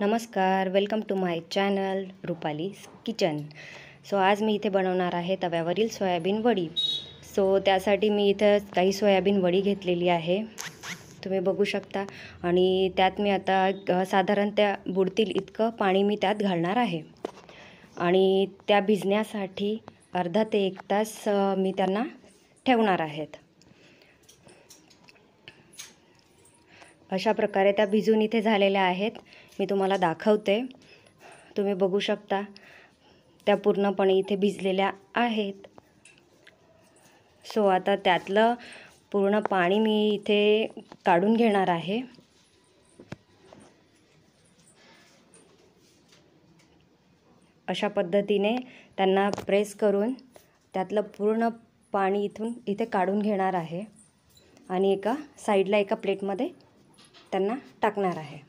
नमस्कार, welcome to my channel Rupali's kitchen. So आज मी इथे बनवणार आहे तव्यावरील सोयाबीन वडी. सो त्यासाठी मी इथं काही सोयाबीन वडी घेतलेली आहे, तुम्ही बघू शकता. आणि त्यात मी आता साधारण त्या बुडतील इतकं पाणी मी त्यात घालणार आहे. आणि त्या भिजण्यासाठी अर्धा ते 1 तास मी त्यांना ठेवणार आहेत. अशा प्रकारे त्या भिजून इथे झालेल्या आहेत. मी तुम्हाला दाखवते, तुम्ही बघू शकता त्या पूर्णपणे इथे भिजलेल्या आहेत. सो आता त्यातलं पूर्ण पाणी मी इथे काढून घेणार आहे. अशा पद्धतीने त्यांना प्रेस करून त्यातलं पूर्ण पाणी इथे काढून घेणार आहे आणि एका साईडला एका प्लेटमध्ये त्यांना टाकणार आहे.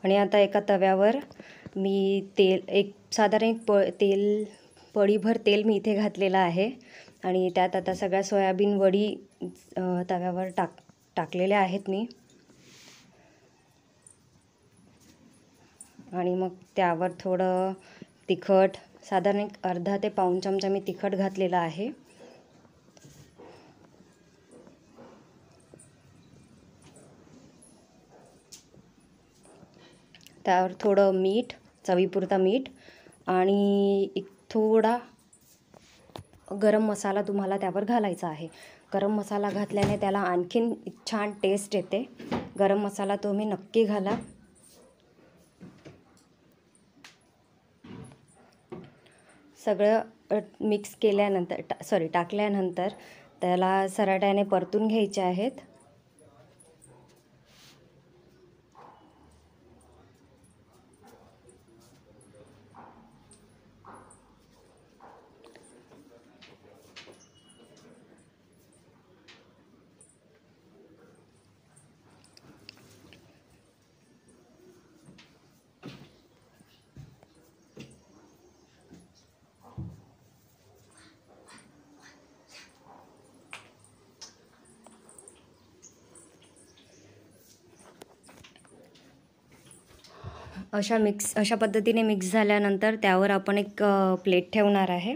आणि आता एका तव्यावर मी साधारण पळीभर तेल मी इथे घातलेलं आहे आणि त्यात आता सगळ्या सोयाबीन वडी तव्यावर टाकलेल्या आहेत मी. आणि मग त्यावर थोडं तिखट, साधारण अर्धा ते पाऊण चमचा मी तिखट घातलेलं आहे. त्यावर थोडं मीठ, चवीपुरता मीठ आणि एक थोडा गरम मसाला तुम्हाला त्यावर घालायचा आहे. गरम मसाला घातल्याने त्याला आणखीन छान टेस्ट येते. गरम मसाला तुम्ही नक्की घाला. सगळं मिक्स केल्यानंतर टाकल्यानंतर त्याला सराट्याने परतून घ्यायचे आहेत. अशा पद्धतीने मिक्स झाल्यानंतर त्यावर आपण एक प्लेट ठेवणार आहे.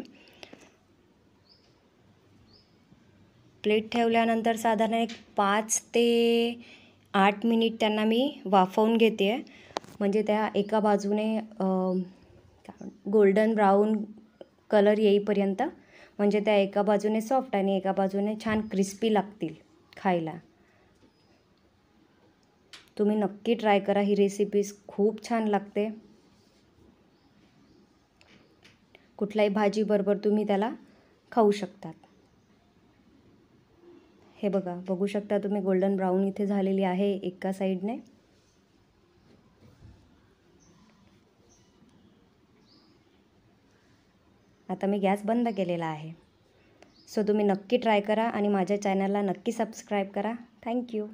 प्लेट ठेवल्यानंतर साधारण एक 5 ते 8 मिनिट त्यांना मी वाफवून घेते आहे. म्हणजे त्या एका बाजूने गोल्डन ब्राऊन कलर येईपर्यंत, म्हणजे त्या एका बाजूने सॉफ्ट आणि एका बाजूने छान क्रिस्पी लागतील खायला. तुम्ही नक्की ट्राय करा, ही रेसिपी खूप छान लागते. कुठल्याही भाजीबरोबर तुम्ही त्याला खाऊ शकतात. हे बघू शकता तुम्ही, गोल्डन ब्राऊन इथे झालेली आहे एका साईडने. आता मी गॅस बंद केलेला आहे. सो तुम्ही नक्की ट्राय करा आणि माझ्या चॅनलला नक्की सबस्क्राईब करा. थँक्यू.